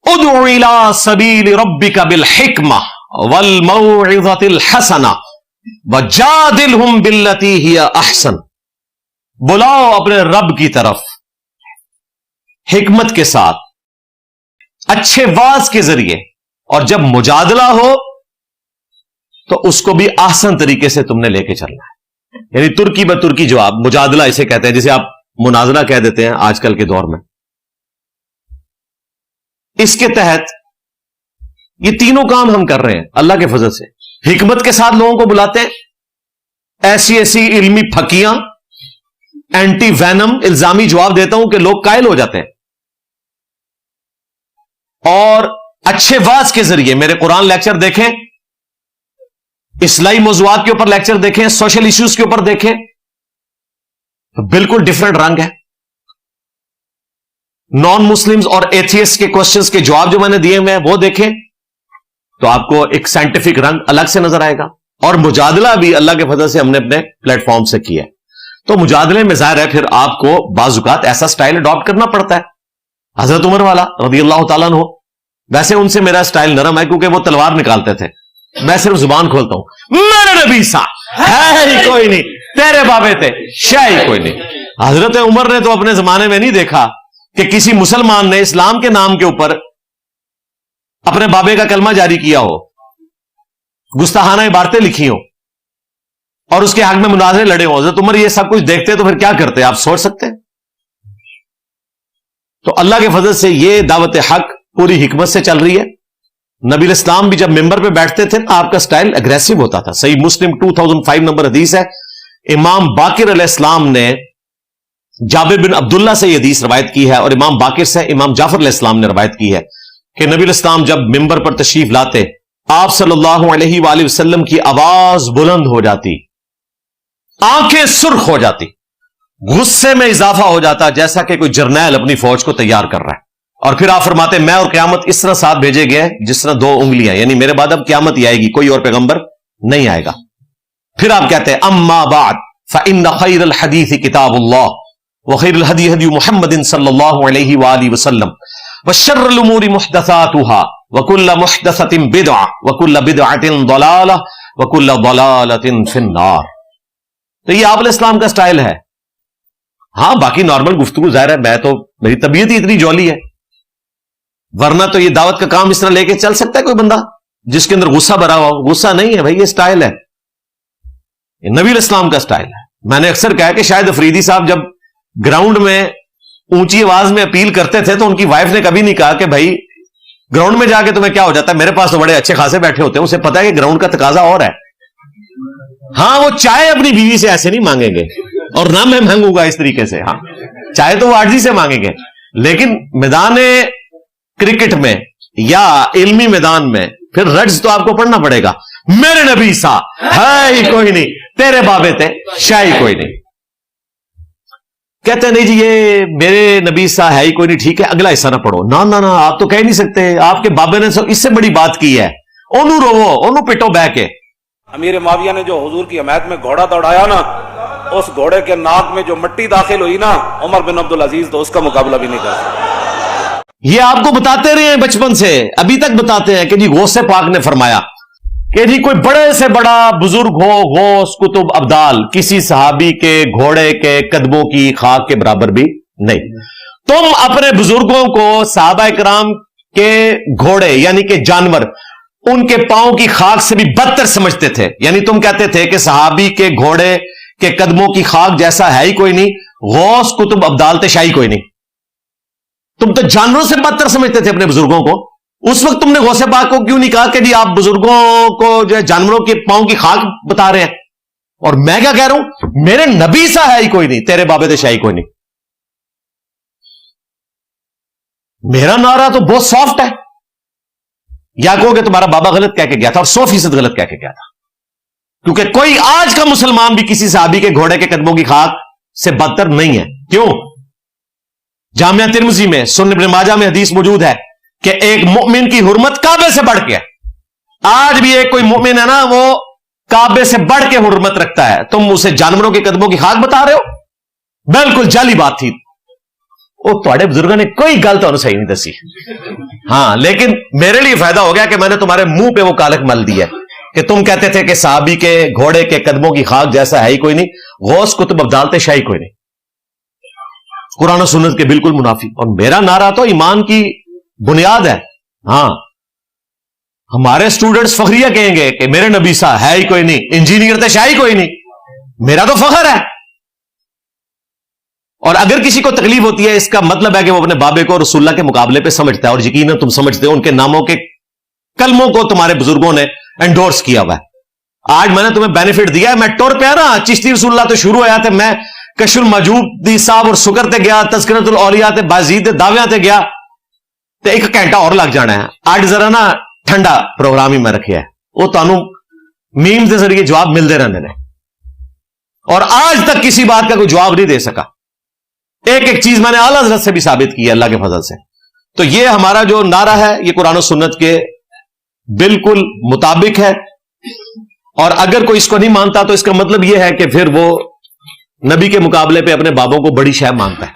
ادع الی سبیل ربک بالحکمہ والموعظۃ الحسنہ وجادلہم باللتی ہی احسن. بلاؤ اپنے رب کی طرف حکمت کے ساتھ، اچھے واز کے ذریعے، اور جب مجادلہ ہو تو اس کو بھی احسن طریقے سے تم نے لے کے چلنا ہے. یعنی ترکی بترکی جواب، مجادلہ اسے کہتے ہیں، جسے آپ مناظرہ کہہ دیتے ہیں آج کل کے دور میں. اس کے تحت یہ تینوں کام ہم کر رہے ہیں اللہ کے فضل سے. حکمت کے ساتھ لوگوں کو بلاتے ہیں، ایسی ایسی علمی پھکیاں، اینٹی وینم الزامی جواب دیتا ہوں کہ لوگ قائل ہو جاتے ہیں. اور اچھے واز کے ذریعے میرے قرآن لیکچر دیکھیں، اصلاحی موضوعات کے اوپر لیکچر دیکھیں، سوشل ایشوز کے اوپر دیکھیں، تو بالکل ڈفرنٹ رنگ ہے. نان مسلمز اور ایتھیسٹ کے کوشچنز کے جواب جو میں نے دیے ہوئے ہیں وہ دیکھیں تو آپ کو ایک سائنٹیفک رنگ الگ سے نظر آئے گا. اور مجادلہ بھی اللہ کے فضل سے ہم نے اپنے پلیٹ فارم سے کیا ہے. تو مجادلے میں ظاہر ہے پھر آپ کو بعض اوقات ایسا سٹائل اڈاپٹ کرنا پڑتا ہے. حضرت عمر والا رضی اللہ تعالیٰ عنہ، ویسے ان سے میرا سٹائل نرم ہے کیونکہ وہ تلوار نکالتے تھے، میں صرف زبان کھولتا ہوں. میرے نبی سا ہے ہی کوئی نہیں، تیرے بابے تھے شاہ ہی کوئی نہیں. حضرت عمر نے تو اپنے زمانے میں نہیں دیکھا کہ کسی مسلمان نے اسلام کے نام کے اوپر اپنے بابے کا کلمہ جاری کیا ہو، گستاخانہ عبارتیں لکھی ہوں اور اس کے حق میں مناظرے لڑے ہوں. حضرت عمر یہ سب کچھ دیکھتے تو پھر کیا کرتے آپ سوچ سکتے ہیں. تو اللہ کے فضل سے یہ دعوت حق پوری حکمت سے چل رہی ہے. نبی الاسلام بھی جب ممبر پہ بیٹھتے تھے آپ کا سٹائل اگریسو ہوتا تھا. صحیح مسلم 2005 نمبر حدیث ہے. امام باقر علیہ السلام نے جابر بن عبداللہ سے یہ حدیث روایت کی ہے، اور امام باقر سے امام جعفر علیہ السلام نے روایت کی ہے کہ نبی الاسلام جب ممبر پر تشریف لاتے آپ صلی اللہ علیہ وآلہ وسلم کی آواز بلند ہو جاتی، آنکھیں سرخ ہو جاتی، غصے میں اضافہ ہو جاتا جیسا کہ کوئی جرنیل اپنی فوج کو تیار کر رہا ہے. اور پھر آپ فرماتے میں اور قیامت اس طرح ساتھ بھیجے گئے جس طرح دو انگلیاں، یعنی میرے بعد اب قیامت ہی آئے گی، کوئی اور پیغمبر نہیں آئے گا. پھر آپ کہتے ہیں اما بعد فإن خیر الحدیث کتاب اللہ وخیر الہدی ہدی محمد صلی اللہ علیہ وآلہ وسلم وشر الامور محدثاتها وکل محدثۃ بدعہ وکل بدعۃ ضلالہ وکل ضلالۃ فی النار. تو یہ آپ علیہ السلام کا سٹائل ہے. ہاں باقی نارمل گفتگو ظاہر ہے، میں تو میری طبیعت ہی اتنی جولی ہے، ورنہ تو یہ دعوت کا کام اس طرح لے کے چل سکتا ہے کوئی بندہ جس کے اندر غصہ بھرا ہوا ہو. غصہ نہیں ہے بھائی، یہ سٹائل ہے، یہ نبی علیہ السلام کا سٹائل ہے. میں نے اکثر کہا کہ شاید افریدی صاحب جب گراؤنڈ میں اونچی آواز میں اپیل کرتے تھے تو ان کی وائف نے کبھی نہیں کہا کہ بھائی گراؤنڈ میں جا کے تمہیں کیا ہو جاتا ہے، میرے پاس تو بڑے اچھے خاصے بیٹھے ہوتے ہیں. اسے پتا ہے کہ گراؤنڈ کا تقاضا اور ہے. ہاں وہ چائے اپنی بیوی سے ایسے نہیں مانگیں گے، اور نہ میں مانگوں گا اس طریقے سے. ہاں چائے تو وہ آرزی سے مانگیں گے، لیکن میدان کرکٹ میں یا علمی میدان میں پھر رڈز تو آپ کو پڑھنا پڑے گا. میرے نبی سا ہے ہی کوئی نہیں، تیرے بابے تھے شاہ ہی کوئی نہیں. کہتے ہیں نہیں جی یہ میرے نبی سا ہے ہی کوئی نہیں، ٹھیک ہے اگلا حصہ نہ پڑھو. نہ آپ تو کہہ نہیں سکتے، آپ کے بابے نے اس سے بڑی بات کی ہے. اونو روو، اونو پٹو بہ کے. امیر معاویہ نے جو حضور کی حمایت میں گھوڑا دوڑایا نا، اس گھوڑے کے ناک میں جو مٹی داخل ہوئی نا، عمر بن عبدالعزیز تو اس کا مقابلہ بھی نہیں کر سکتا. یہ آپ کو بتاتے رہے ہیں بچپن سے، ابھی تک بتاتے ہیں کہ جی غوث پاک نے فرمایا کہ جی کوئی بڑے سے بڑا بزرگ ہو، غوث کتب ابدال، کسی صحابی کے گھوڑے کے قدموں کی خاک کے برابر بھی نہیں. تم اپنے بزرگوں کو صحابہ کرام کے گھوڑے یعنی کہ جانور ان کے پاؤں کی خاک سے بھی بدتر سمجھتے تھے. یعنی تم کہتے تھے کہ صحابی کے گھوڑے کے قدموں کی خاک جیسا ہے ہی کوئی نہیں، غوث کتب ابدال تشائی کوئی نہیں. تم تو جانوروں سے بدتر سمجھتے تھے اپنے بزرگوں کو. اس وقت تم نے غوث پاک کو کیوں نہیں کہا کہ جی آپ بزرگوں کو جو ہے جانوروں کے پاؤں کی خاک بتا رہے ہیں؟ اور میں کیا کہہ رہا ہوں، میرے نبی سا ہے ہی کوئی نہیں، تیرے بابے تشائی کوئی نہیں. میرا نعرہ تو بہت سافٹ ہے. یا کہو کہ تمہارا بابا غلط کہہ کے گیا تھا، اور 100% غلط کہہ کے گیا تھا، کیونکہ کوئی آج کا مسلمان بھی کسی صحابی کے گھوڑے کے قدموں کی خاک سے بدتر نہیں ہے. کیوں؟ جامعہ ترمذی میں، سنن ابن ماجہ میں حدیث موجود ہے کہ ایک مومن کی حرمت کعبے سے بڑھ کے ہے. آج بھی ایک کوئی مومن ہے نا، وہ کعبے سے بڑھ کے حرمت رکھتا ہے، تم اسے جانوروں کے قدموں کی خاک بتا رہے ہو. بالکل جعلی بات تھی. وہ تھوڑے بزرگوں نے کوئی گل تو صحیح نہیں دسی. ہاں لیکن میرے لیے فائدہ ہو گیا کہ میں نے تمہارے منہ پہ وہ کالک مل دیا کہ تم کہتے تھے کہ صحابی کے گھوڑے کے قدموں کی خاک جیسا ہے ہی کوئی نہیں، غوث کتب ابدال شاہی کوئی نہیں، قرآن و سنت کے بالکل منافی. اور میرا نعرہ تو ایمان کی بنیاد ہے. ہاں ہمارے اسٹوڈنٹس فخریہ کہیں گے کہ میرے نبی صاحب ہے ہی کوئی نہیں، انجینئر تو شاہی کوئی نہیں. میرا تو فخر ہے. اور اگر کسی کو تکلیف ہوتی ہے اس کا مطلب ہے کہ وہ اپنے بابے کو رسول اللہ کے مقابلے پہ سمجھتا ہے، اور یقیناً تم سمجھتے ہو، ان کے ناموں کے کلموں کو تمہارے بزرگوں نے انڈورس کیا ہوا ہے. آج میں نے تمہیں بینیفٹ دیا ہے. میں ٹور پہ نا چشتی رسول اللہ تو شروع ہوا تھے، میں کشف الموجود صاحب اور سکر تے گیا، تذکرۃ الاولیاء تے بازید دعویاں تے گیا تے ایک گھنٹہ اور لگ جانا ہے. آج ذرا نا ٹھنڈا پروگرام ہی میں رکھیا ہے، وہ تانوں میم کے ذریعے جواب ملتے رہنے نے، اور آج تک کسی بات کا کوئی جواب نہیں دے سکا. ایک ایک چیز میں نے اعلیٰ حضرت سے بھی ثابت کی ہے اللہ کے فضل سے. تو یہ ہمارا جو نعرہ ہے یہ قرآن و سنت کے بالکل مطابق ہے. اور اگر کوئی اس کو نہیں مانتا تو اس کا مطلب یہ ہے کہ پھر وہ نبی کے مقابلے پہ اپنے بابوں کو بڑی شے مانتا ہے.